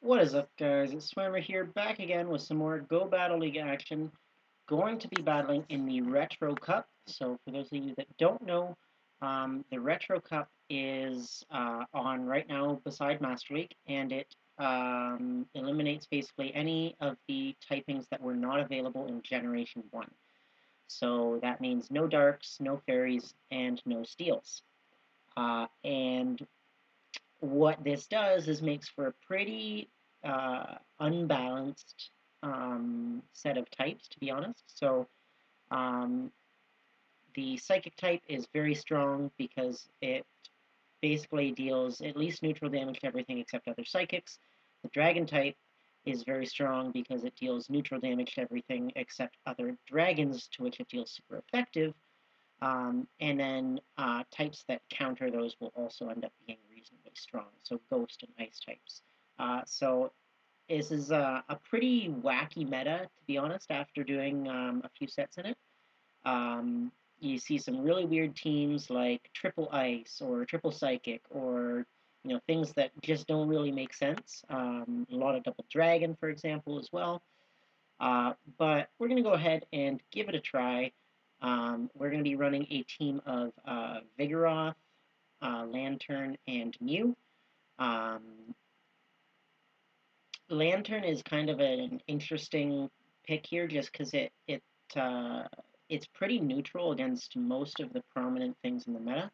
What is up, guys? It's Swimmer here, back again with some more Go Battle League action. Going to be battling in the Retro Cup. So, for those of you that don't know, the Retro Cup is on right now beside Master League, and it eliminates basically any of the typings that were not available in Generation 1. So, that means no Darks, no Fairies, and no Steels. And what this does is makes for a pretty unbalanced set of types, to be honest. So um, the psychic type is very strong because it basically deals at least neutral damage to everything except other psychics. The dragon type is very strong because it deals neutral damage to everything except other dragons, to which it deals super effective. And then types that counter those will also end up being reasonably strong, so ghost and ice types. So this is a pretty wacky meta, to be honest, after doing a few sets in it. You see some really weird teams like triple ice or triple psychic or things that just don't really make sense. A lot of double dragon, for example, as well. But we're going to go ahead and give it a try. We're going to be running a team of Vigoroth, Lanturn, and Mew. Um, Lanturn is kind of an interesting pick here just because it's pretty neutral against most of the prominent things in the meta.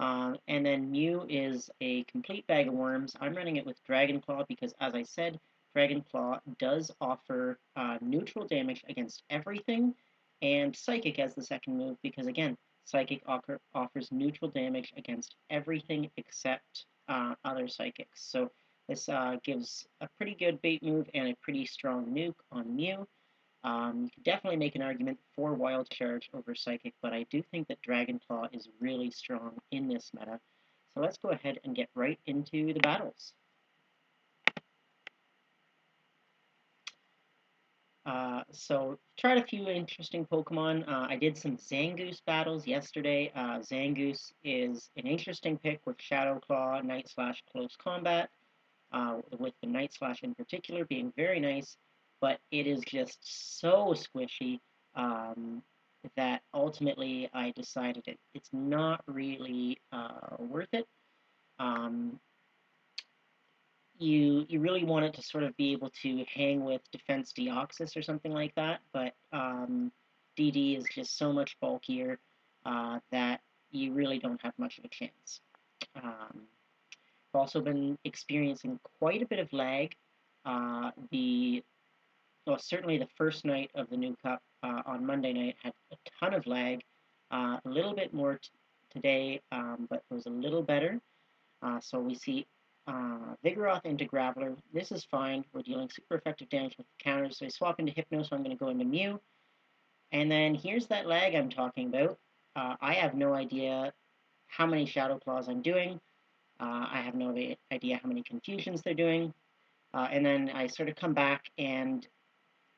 And then Mew is a complete bag of worms. I'm running it with Dragon Claw because, as I said, Dragon Claw does offer neutral damage against everything, and Psychic as the second move because, again, Psychic offers neutral damage against everything except other Psychics. So this gives a pretty good bait move and a pretty strong nuke on Mew. You could definitely make an argument for Wild Charge over Psychic, but I do think that Dragon Claw is really strong in this meta. So let's go ahead and get right into the battles. So tried a few interesting Pokemon. I did some Zangoose battles yesterday. Zangoose is an interesting pick with Shadow Claw, Night Slash, Close Combat, with the Night Slash in particular being very nice, but it is just so squishy that ultimately I decided it's not really worth it. You really want it to sort of be able to hang with Defense Deoxys or something like that, but DD is just so much bulkier that you really don't have much of a chance. I've also been experiencing quite a bit of lag. Certainly the first night of the new cup on Monday night had a ton of lag. A little bit more today, but it was a little better. So we see Vigoroth into Graveler. This is fine. We're dealing super effective damage with the counters. So I swap into Hypno, so I'm going to go into Mew. And then here's that lag I'm talking about. I have no idea how many Shadow Claws I'm doing. I have no idea how many Confusions they're doing. And then I sort of come back, and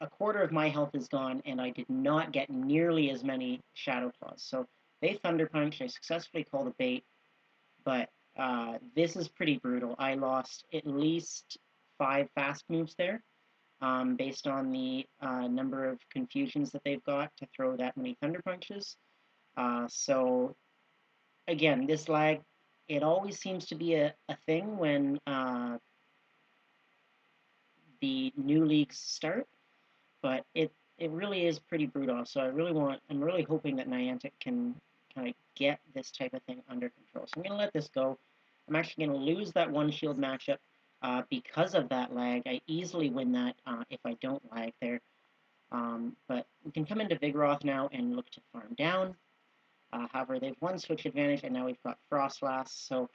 a quarter of my health is gone, and I did not get nearly as many Shadow Claws. So they Thunder Punch. I successfully called a bait, but this is pretty brutal. I lost at least 5 fast moves there, based on the number of confusions that they've got to throw that many Thunder Punches. So, again, this lag, it always seems to be a thing when the new leagues start, but it really is pretty brutal. So I'm really hoping that Niantic can kind of get this type of thing under control. So I'm going to let this go. I'm actually going to lose that one shield matchup because of that lag. I easily win that if I don't lag there. But we can come into Vigoroth now and look to farm down. However, they've one switch advantage, and now we've got Frostlass. So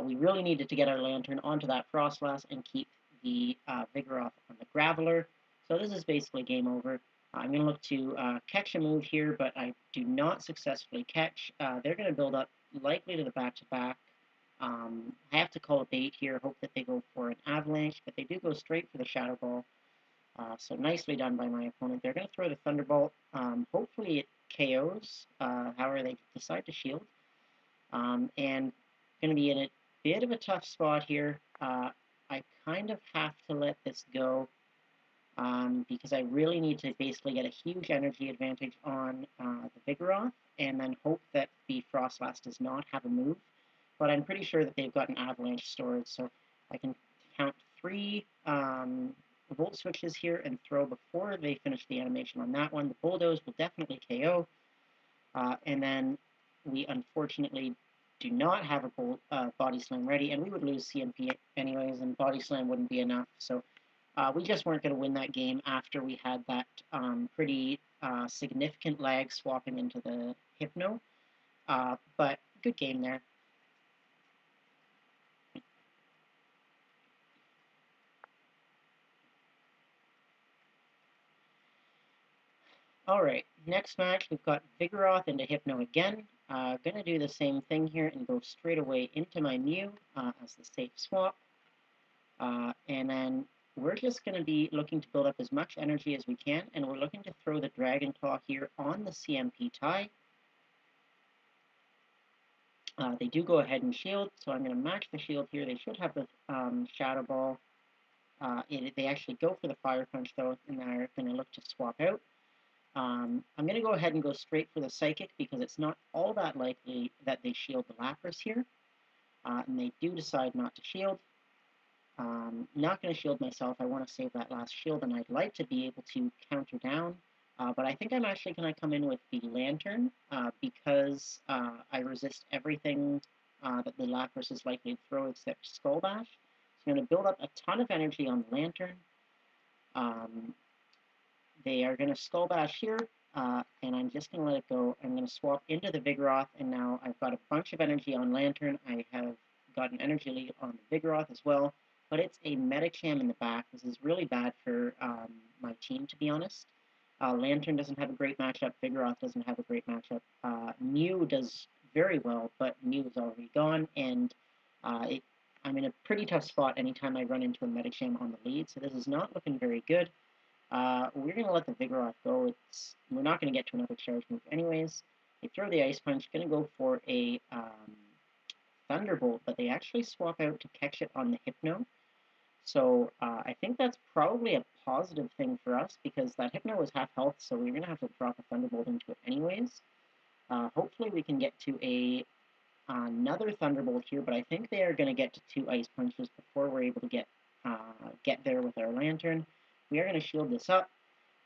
we really needed to get our Lanturn onto that Frostlass and keep the Vigoroth on the Graveler. So this is basically game over. I'm going to look to catch a move here, but I do not successfully catch. They're going to build up likely to the back-to-back. I have to call a bait here, hope that they go for an Avalanche, but they do go straight for the Shadow Ball. So nicely done by my opponent. They're going to throw the Thunderbolt. Hopefully it KOs, however they decide to shield. And going to be in a bit of a tough spot here. I kind of have to let this go because I really need to basically get a huge energy advantage on the Vigoroth and then hope that the Frostlass does not have a move. But I'm pretty sure that they've got an Avalanche stored, so I can count 3 Volt Switches here and throw before they finish the animation on that one. The Bulldoze will definitely KO, and then we unfortunately do not have a Body Slam ready, and we would lose CMP anyways, and Body Slam wouldn't be enough, so we just weren't going to win that game after we had that pretty significant lag swapping into the Hypno, but good game there. Alright, next match we've got Vigoroth into Hypno again. Gonna do the same thing here and go straight away into my Mew as the safe swap. And then we're just going to be looking to build up as much energy as we can, and we're looking to throw the Dragon Claw here on the CMP tie. They do go ahead and shield, so I'm going to match the shield here. They should have the Shadow Ball. They actually go for the Fire Punch, though, and they're going to look to swap out. I'm going to go ahead and go straight for the Psychic, because it's not all that likely that they shield the Lapras here. And they do decide not to shield. Not going to shield myself. I want to save that last shield, and I'd like to be able to counter down. But I think I'm actually going to come in with the Lanturn because I resist everything that the Lapras is likely to throw except Skull Bash. So I'm going to build up a ton of energy on the Lanturn. They are going to Skull Bash here, and I'm just going to let it go. I'm going to swap into the Vigoroth, and now I've got a bunch of energy on Lanturn. I have got an energy lead on the Vigoroth as well. But it's a Medicham in the back. This is really bad for my team, to be honest. Lanturn doesn't have a great matchup. Vigoroth doesn't have a great matchup. Mew does very well, but Mew is already gone, and I'm in a pretty tough spot anytime I run into a Medicham on the lead, so this is not looking very good. We're going to let the Vigoroth go. We're not going to get to another charge move anyways. They throw the Ice Punch, going to go for a Thunderbolt, but they actually swap out to catch it on the Hypno. So I think that's probably a positive thing for us because that Hypno was half health, so we're going to have to drop a Thunderbolt into it anyways. Hopefully we can get to another Thunderbolt here, but I think they are going to get to 2 Ice Punches before we're able to get there with our Lanturn. We are going to shield this up.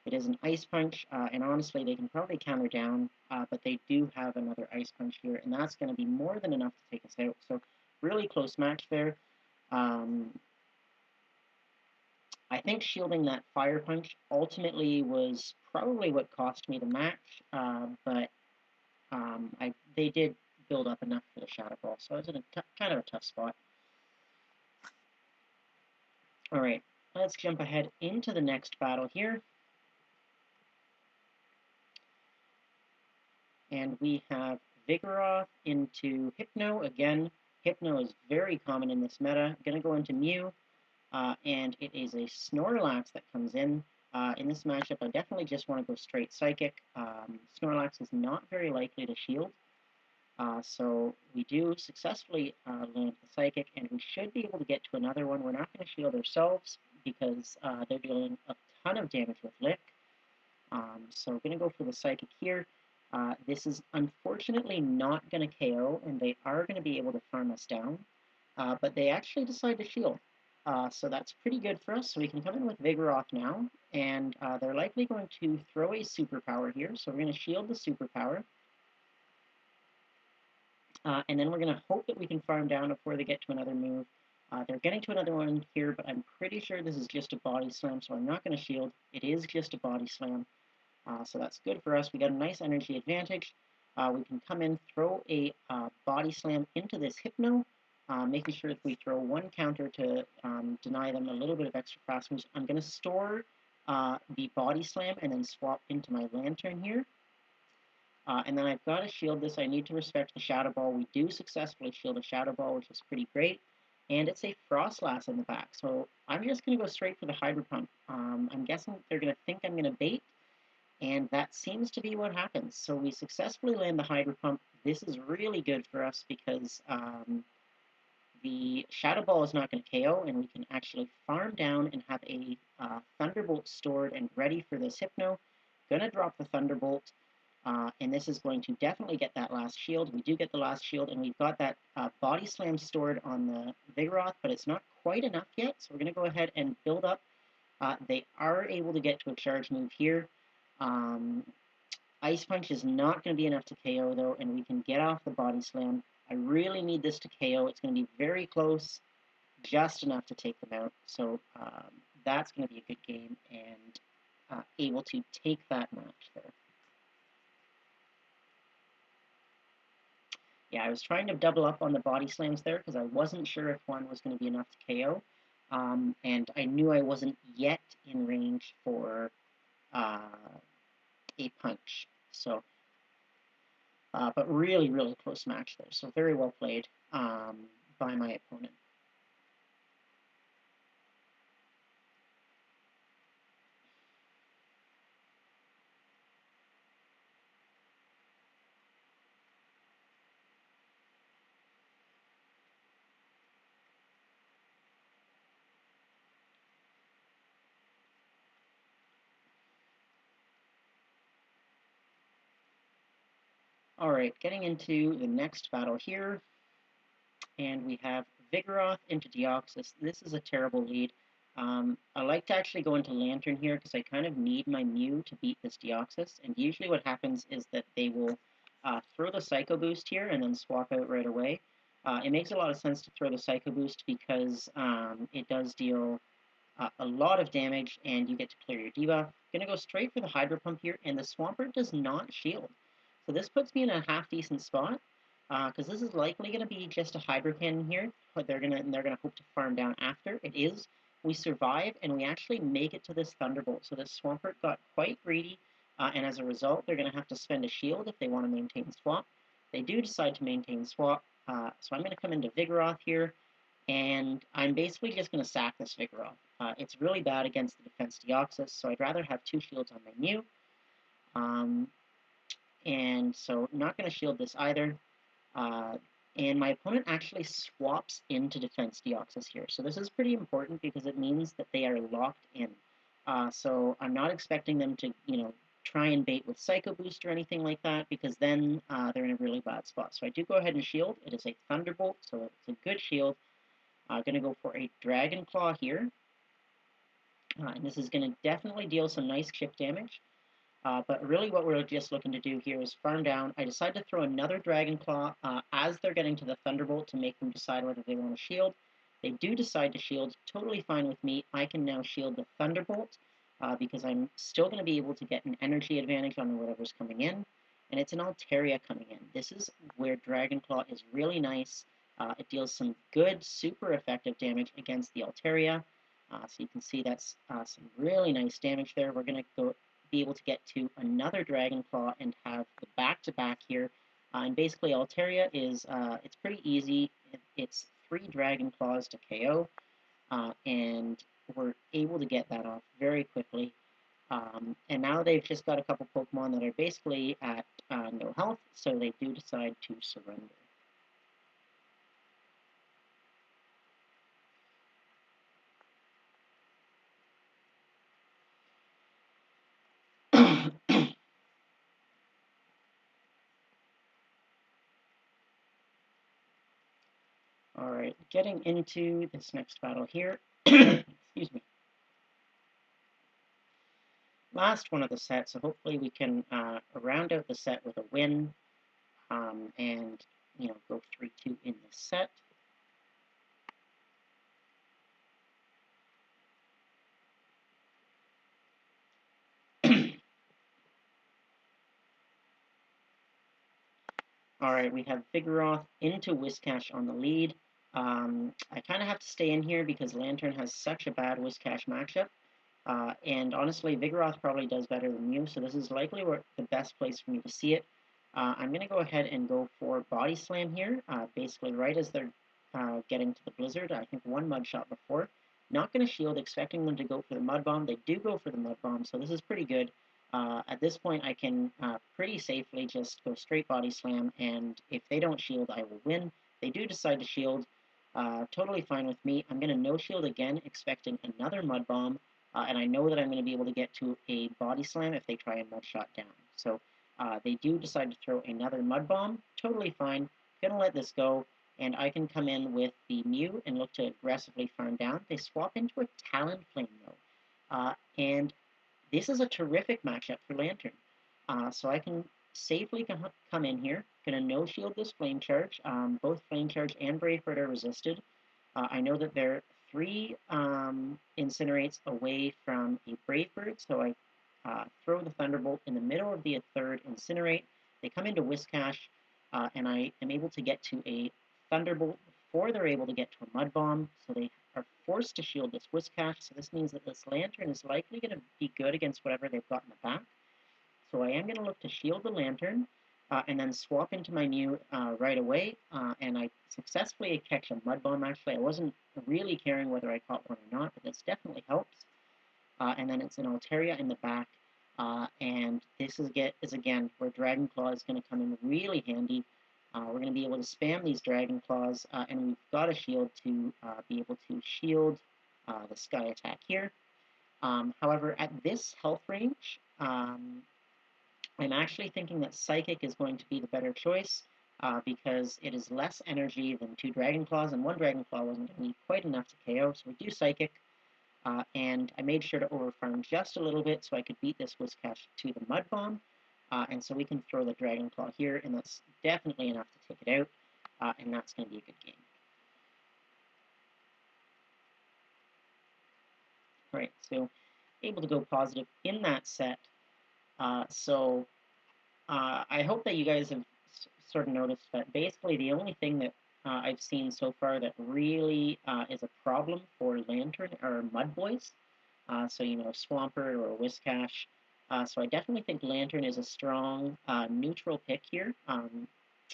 It is an Ice Punch, and honestly, they can probably counter down, but they do have another Ice Punch here, and that's going to be more than enough to take us out. So really close match there. I think shielding that Fire Punch ultimately was probably what cost me the match, but they did build up enough for the Shadow Ball, so I was in a kind of a tough spot. Alright, let's jump ahead into the next battle here. And we have Vigoroth into Hypno. Again, Hypno is very common in this meta. Going to go into Mew. And it is a Snorlax that comes in. In this matchup, I definitely just want to go straight Psychic. Snorlax is not very likely to shield, so we do successfully land the Psychic, and we should be able to get to another one. We're not going to shield ourselves because they're dealing a ton of damage with Lick. So we're going to go for the Psychic here. This is unfortunately not going to KO, and they are going to be able to farm us down, but they actually decide to shield. So that's pretty good for us. So we can come in with Vigoroth now, and they're likely going to throw a superpower here. So we're going to shield the superpower. And then we're going to hope that we can farm down before they get to another move. They're getting to another one here, but I'm pretty sure this is just a Body Slam, so I'm not going to shield. It is just a Body Slam. So that's good for us. We got a nice energy advantage. We can come in, throw a Body Slam into this Hypno, making sure that we throw one counter to deny them a little bit of extra fast moves. I'm going to store the Body Slam and then swap into my Lanturn here. And then I've got to shield this. I need to respect the Shadow Ball. We do successfully shield a Shadow Ball, which is pretty great. And it's a Frostlass in the back. So I'm just going to go straight for the Hydro Pump. I'm guessing they're going to think I'm going to bait. And that seems to be what happens. So we successfully land the Hydro Pump. This is really good for us because the Shadow Ball is not going to KO, and we can actually farm down and have a Thunderbolt stored and ready for this Hypno. Gonna drop the Thunderbolt, and this is going to definitely get that last shield. We do get the last shield, and we've got that Body Slam stored on the Vigoroth, but it's not quite enough yet, so we're going to go ahead and build up. They are able to get to a charge move here. Ice Punch is not going to be enough to KO, though, and we can get off the Body Slam. I really need this to KO. It's going to be very close, just enough to take them out. So that's going to be a good game, and able to take that match there. Yeah, I was trying to double up on the Body Slams there because I wasn't sure if one was going to be enough to KO. And I knew I wasn't yet in range for a punch. So, but really, really close match there. So very well played by my opponent. All right, getting into the next battle here, and we have Vigoroth into Deoxys. This is a terrible lead. I like to actually go into Lanturn here because I kind of need my Mew to beat this Deoxys, and usually what happens is that they will throw the Psycho Boost here and then swap out right away. It makes a lot of sense to throw the Psycho Boost because it does deal a lot of damage and you get to clear your debuff. Gonna go straight for the Hydro Pump here, and the Swampert does not shield. So this puts me in a half-decent spot, because this is likely going to be just a Hydro Cannon here, but they're gonna hope to farm down after. It is. We survive, and we actually make it to this Thunderbolt. So this Swampert got quite greedy, and as a result, they're going to have to spend a shield if they want to maintain swap. They do decide to maintain swap, so I'm going to come into Vigoroth here, and I'm basically just going to sack this Vigoroth. It's really bad against the defense Deoxys, so I'd rather have 2 shields on my Mew. And so not going to shield this either. And my opponent actually swaps into defense Deoxys here. So this is pretty important because it means that they are locked in. So I'm not expecting them to, try and bait with Psycho Boost or anything like that, because then they're in a really bad spot. So I do go ahead and shield. It is a Thunderbolt, so it's a good shield. I'm going to go for a Dragon Claw here. And this is going to definitely deal some nice chip damage. But really what we're just looking to do here is farm down. I decide to throw another Dragon Claw as they're getting to the Thunderbolt to make them decide whether they want to shield. They do decide to shield, totally fine with me. I can now shield the Thunderbolt because I'm still going to be able to get an energy advantage on whatever's coming in. And it's an Altaria coming in. This is where Dragon Claw is really nice. It deals some good, super effective damage against the Altaria. So you can see that's some really nice damage there. We're going to be able to get to another Dragon Claw and have the back-to-back here. And basically Altaria is, it's pretty easy. It's 3 Dragon Claws to KO, and we're able to get that off very quickly. And now they've just got a couple Pokemon that are basically at no health, so they do decide to surrender. Alright, getting into this next battle here. Excuse me. Last one of the set, so hopefully we can round out the set with a win, and, go 3-2 in this set. Alright, we have Vigoroth into Whiscash on the lead. I kind of have to stay in here because Lanturn has such a bad Whiscash matchup. And honestly, Vigoroth probably does better than Mew, so this is likely the best place for me to see it. I'm going to go ahead and go for Body Slam here, basically right as they're getting to the Blizzard. I think 1 Mud Shot before. Not going to shield, expecting them to go for the Mud Bomb. They do go for the Mud Bomb, so this is pretty good. At this point, I can pretty safely just go straight Body Slam, and if they don't shield, I will win. They do decide to shield, Totally fine with me. I'm going to no shield again, expecting another mud bomb, and I know that I'm going to be able to get to a body slam if they try and mud shot down. So they do decide to throw another mud bomb. Totally fine. Going to let this go, and I can come in with the Mew and look to aggressively farm down. They swap into a Talon Flame though, and this is a terrific matchup for Lanturn. So I can safely come in here. Gonna no shield this Flame Charge. Both Flame Charge and Brave Bird are resisted. I know that they're 3 Incinerates away from a Brave Bird, so I throw the Thunderbolt in the middle of the third Incinerate. They come into Whiscash, and I am able to get to a Thunderbolt before they're able to get to a Mud Bomb, so they are forced to shield this Whiscash, so this means that this Lanturn is likely going to be good against whatever they've got in the back. So I am going to look to shield the Lanturn, and then swap into my Mew right away, and I successfully catch a Mud Bomb actually. I wasn't really caring whether I caught one or not, but this definitely helps. And then it's an Altaria in the back, and this is again where Dragon Claw is going to come in really handy. We're going to be able to spam these Dragon Claws, and we've got a shield to be able to shield the Sky attack here. However, at this health range, I'm actually thinking that Psychic is going to be the better choice because it is less energy than 2 Dragon Claws, and 1 Dragon Claw wasn't going to be quite enough to KO, so we do Psychic. And I made sure to overfarm just a little bit so I could beat this Whiscash to the Mud Bomb. And so we can throw the Dragon Claw here, and that's definitely enough to take it out, and that's going to be a good game. Alright, so able to go positive in that set. I hope that you guys have sort of noticed that basically the only thing that I've seen so far that really is a problem for Lanturn are Mud Boys. So, you know, Swampert or Whiscash. So I definitely think Lanturn is a strong neutral pick here.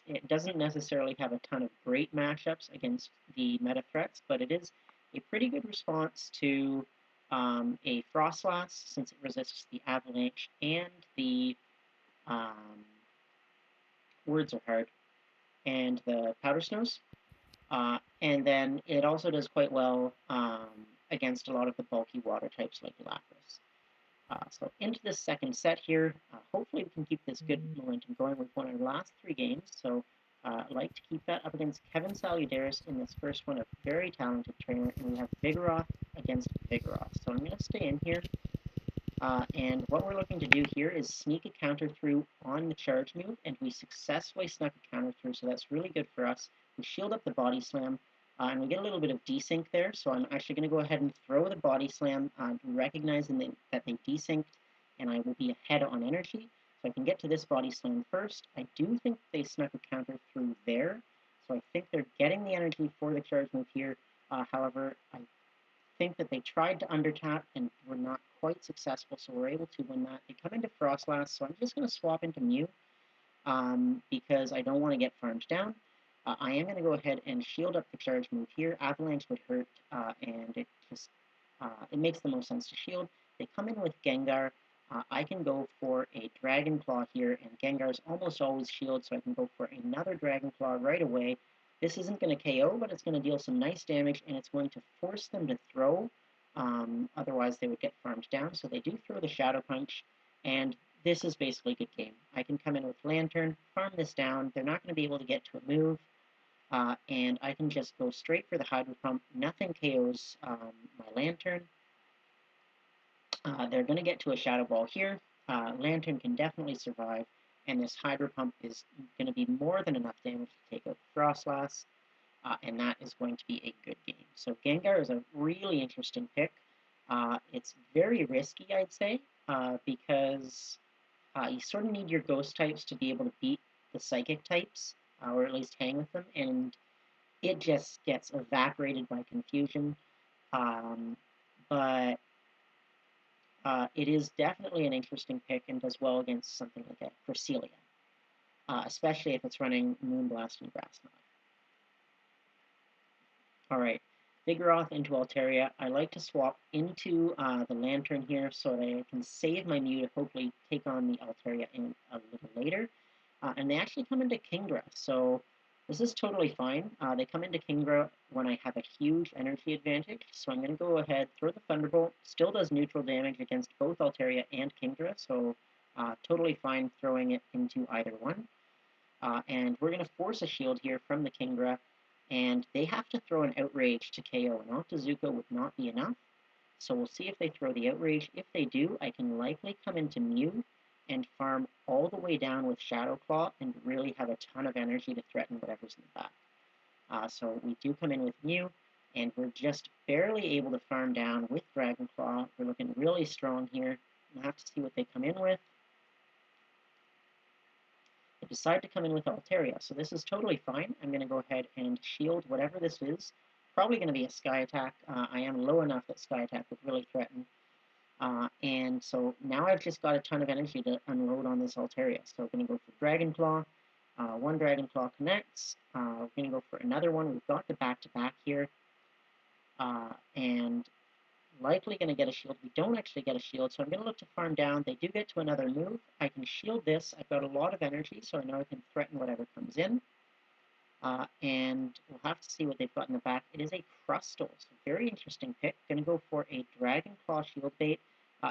It doesn't necessarily have a ton of great matchups against the meta threats, but it is a pretty good response to a Frostlass since it resists the Avalanche and the Words are Hard and the Powder Snows. And then it also does quite well against a lot of the bulky water types like Lapras. So into this second set here, hopefully we can keep this good momentum going. We've won our last 3 games, so I'd like to keep that up against Kevin Saludaris in this first one, a very talented trainer, and we have Vigoroth against Vigoroth. So I'm going to stay in here, and what we're looking to do here is sneak a counter through on the charge move, and we successfully snuck a counter through, so that's really good for us. We shield up the body slam, and we get a little bit of desync there, so I'm actually going to go ahead and throw the body slam, recognizing that they desynced, and I will be ahead on energy. So I can get to this body slam first. I do think they snuck a counter through there, so I think they're getting the energy for the charge move here. However, I think that they tried to undertap and were not quite successful, so we're able to win that. They come into Frostlass, so I'm just going to swap into Mew because I don't want to get farmed down. I am going to go ahead and shield up the charge move here. Avalanche would hurt, and it just it makes the most sense to shield. They come in with Gengar. I can go for a Dragon Claw here, and Gengar's almost always shield, so I can go for another Dragon Claw right away. This isn't going to KO, but it's going to deal some nice damage, and it's going to force them to throw. Otherwise, they would get farmed down, so they do throw the Shadow Punch, and this is basically a good game. I can come in with Lanturn, farm this down. They're not going to be able to get to a move, and I can just go straight for the Hydro Pump. Nothing KOs my Lanturn. They're going to get to a Shadow Ball here. Lanturn can definitely survive, and this Hydro Pump is going to be more than enough damage to take out the Frostlass, and that is going to be a good game. So Gengar is a really interesting pick. It's very risky, I'd say, because you sort of need your Ghost types to be able to beat the Psychic types, or at least hang with them, and it just gets evaporated by Confusion. But it is definitely an interesting pick and does well against something like a Cresselia, especially if it's running Moonblast and Grass Knot. Alright, Vigoroth into Altaria. I like to swap into the Lanturn here so that I can save my Mew to hopefully take on the Altaria in a little later. And they actually come into Kingdra, so This is totally fine. They come into Kingdra when I have a huge energy advantage, so I'm going to go ahead, throw the Thunderbolt. Still does neutral damage against both Altaria and Kingdra, so totally fine throwing it into either one. And we're going to force a shield here from the Kingdra, and they have to throw an Outrage to KO. An Octazooka would not be enough, so we'll see if they throw the Outrage. If they do, I can likely come into Mew and farm all the way down with Shadow Claw and really have a ton of energy to threaten whatever's in the back. So we do come in with Mew, and we're just barely able to farm down with Dragon Claw. We're looking really strong here. We'll have to see what they come in with. They decide to come in with Altaria, so this is totally fine. I'm going to go ahead and shield whatever this is. Probably going to be a Sky Attack. I am low enough that Sky Attack would really threaten. And so now I've just got a ton of energy to unload on this Altaria. So I'm going to go for Dragon Claw. One Dragon Claw connects. We're going to go for another one. We've got the back-to-back here. And likely going to get a shield. We don't actually get a shield, so I'm going to look to farm down. They do get to another move. I can shield this. I've got a lot of energy, so I know I can threaten whatever comes in. And we'll have to see what they've got in the back. It is a Crustle, so very interesting pick. Going to go for a Dragon Claw Shield Bait,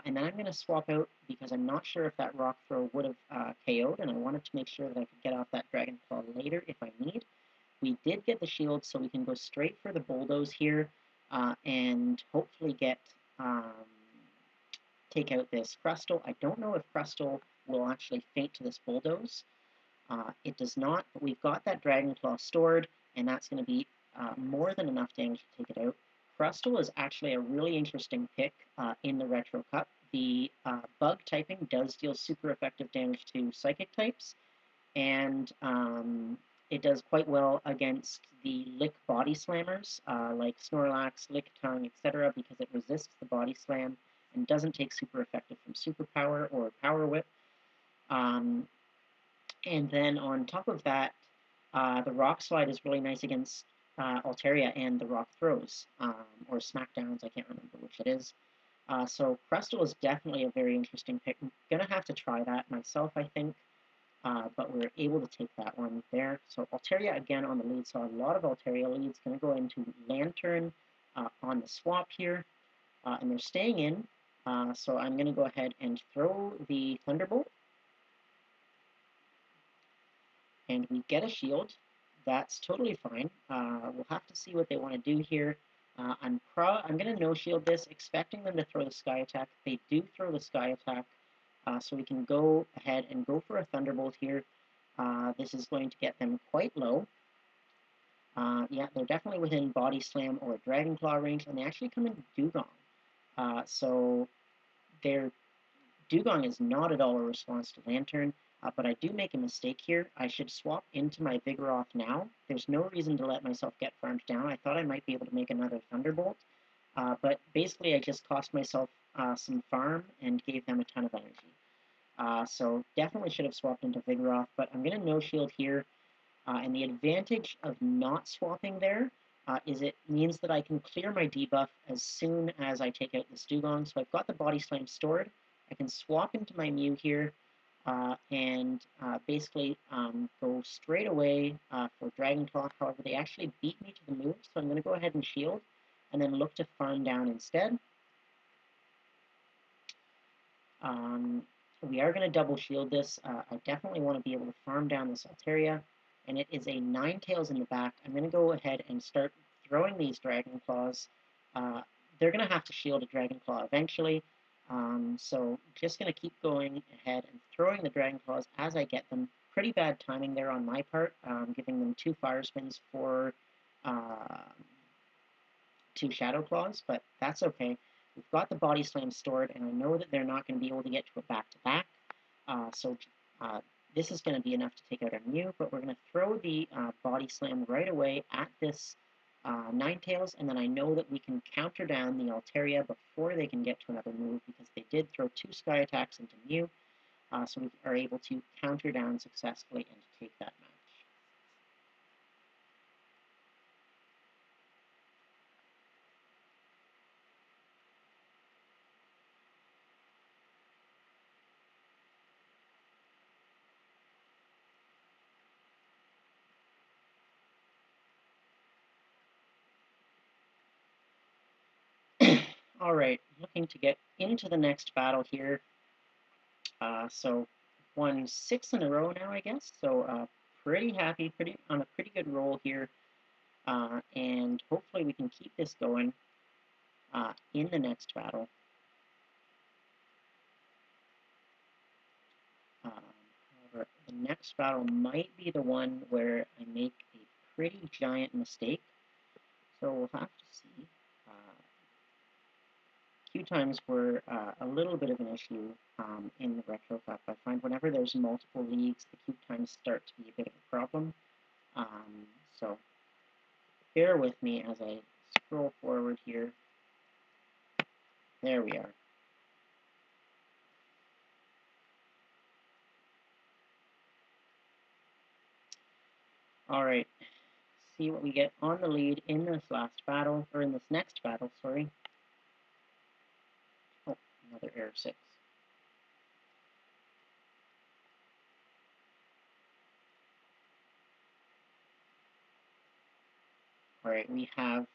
and then I'm going to swap out because I'm not sure if that Rock Throw would have KO'd, and I wanted to make sure that I could get off that Dragon Claw later if I need. We did get the shield, so we can go straight for the Bulldoze here, and hopefully take out this Crustle. I don't know if Crustle will actually faint to this Bulldoze. It does not, but we've got that Dragon Claw stored, and that's going to be more than enough damage to take it out. Crustle is actually a really interesting pick in the Retro Cup. The bug typing does deal super effective damage to psychic types, and it does quite well against the Lick body slammers, like Snorlax, Lick Tongue, etc., because it resists the body slam and doesn't take super effective from Superpower or Power Whip. And then on top of that, the Rock Slide is really nice against Altaria and the Rock Throws, or Smackdowns, I can't remember which it is. So Crustle is definitely a very interesting pick. I'm going to have to try that myself, I think, but we're able to take that one there. So Altaria again on the lead, so a lot of Altaria leads. Going to go into Lanturn on the swap here, and they're staying in, so I'm going to go ahead and throw the Thunderbolt. And we get a shield. That's totally fine. We'll have to see what they want to do here. I'm going to no-shield this, expecting them to throw the Sky Attack. They do throw the Sky Attack, so we can go ahead and go for a Thunderbolt here. This is going to get them quite low. Yeah, they're definitely within Body Slam or Dragon Claw range, and they actually come in Dugong. So their Dugong is not at all a response to Lanturn. But I do make a mistake here. I should swap into my Vigoroth now. There's no reason to let myself get farmed down. I thought I might be able to make another Thunderbolt, but basically I just cost myself some farm and gave them a ton of energy. So definitely should have swapped into Vigoroth, but I'm going to no-shield here, and the advantage of not swapping there is it means that I can clear my debuff as soon as I take out this Dugong. So I've got the Body Slam stored. I can swap into my Mew here, and basically go straight away for Dragon Claw. However, they actually beat me to the move, so I'm going to go ahead and shield, and then look to farm down instead. We are going to double shield this. I definitely want to be able to farm down this Altaria, and it is a Ninetales in the back. I'm going to go ahead and start throwing these Dragon Claws. They're going to have to shield a Dragon Claw eventually. So just going to keep going ahead and throwing the Dragon Claws as I get them. Pretty bad timing there on my part, giving them 2 Fire Spins for 2 Shadow Claws, but that's okay. We've got the Body Slam stored, and I know that they're not going to be able to get to a back-to-back, so this is going to be enough to take out our Mew, but we're going to throw the Body Slam right away at this Ninetales, and then I know that we can counter down the Altaria before they can get to another move, because they did throw 2 Sky Attacks into Mew, so we are able to counter down successfully and take that match. All right, looking to get into the next battle here. So won 6 in a row now, I guess. So pretty happy, pretty on a pretty good roll here, and hopefully we can keep this going in the next battle. However, the next battle might be the one where I make a pretty giant mistake. So we'll have to see. Queue times were a little bit of an issue in the Retro Cup. I find whenever there's multiple leagues, the queue times start to be a bit of a problem. So bear with me as I scroll forward here. There we are. All right, see what we get on the lead in this last battle, or in this next battle, sorry. Oh, another error 6. All right, we have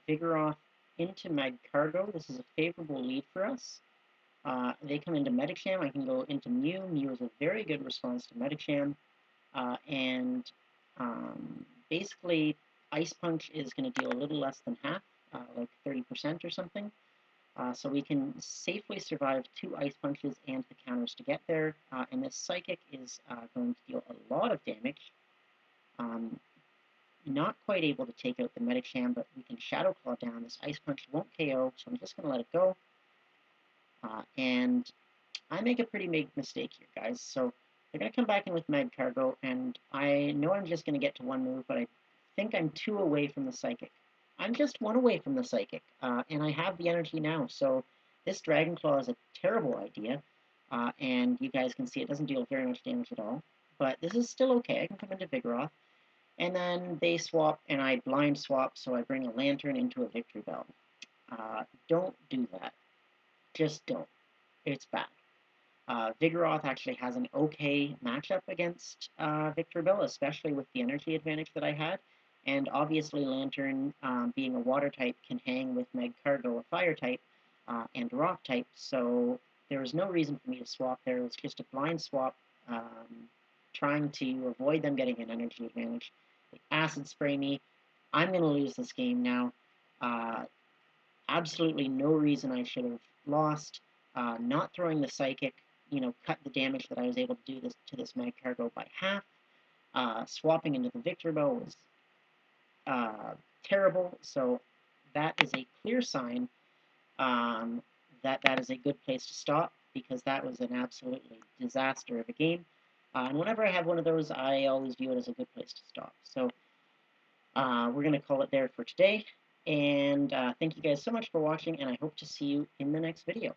Vigoroth into Mag Cargo. This is a favorable lead for us. They come into Medicham. I can go into Mew. Mew is a very good response to Medicham. And basically, Ice Punch is going to deal a little less than half, like 30% or something. So we can safely survive 2 Ice Punches and the counters to get there. And this Psychic is going to deal a lot of damage. Not quite able to take out the Medicham, but we can Shadow Claw down. This Ice Punch won't KO, so I'm just going to let it go. And I make a pretty big mistake here, guys. So they're going to come back in with Mag Cargo, and I know I'm just going to get to 1 move, but I think I'm 2 away from the Psychic. I'm just 1 away from the Psychic, and I have the energy now, so this Dragon Claw is a terrible idea, and you guys can see it doesn't deal very much damage at all, but this is still okay. I can come into Vigoroth, and then they swap, and I blind swap, so I bring a Lanturn into a Victory Bell. Don't do that. Just don't. It's bad. Vigoroth actually has an okay matchup against Victor Bell, especially with the energy advantage that I had. And obviously Lanturn, being a water type, can hang with Meg Cargo, a fire type, and rock type. So there was no reason for me to swap there. It was just a blind swap, trying to avoid them getting an energy advantage. They acid spray me. I'm going to lose this game now. Absolutely no reason I should have lost. Not throwing the Psychic, cut the damage that I was able to do to this Mag Cargo by half. Swapping into the Victor Bow was terrible, so that is a clear sign that that is a good place to stop, because that was an absolutely disaster of a game. And whenever I have one of those, I always view it as a good place to stop. So we're going to call it there for today. And thank you guys so much for watching, and I hope to see you in the next video.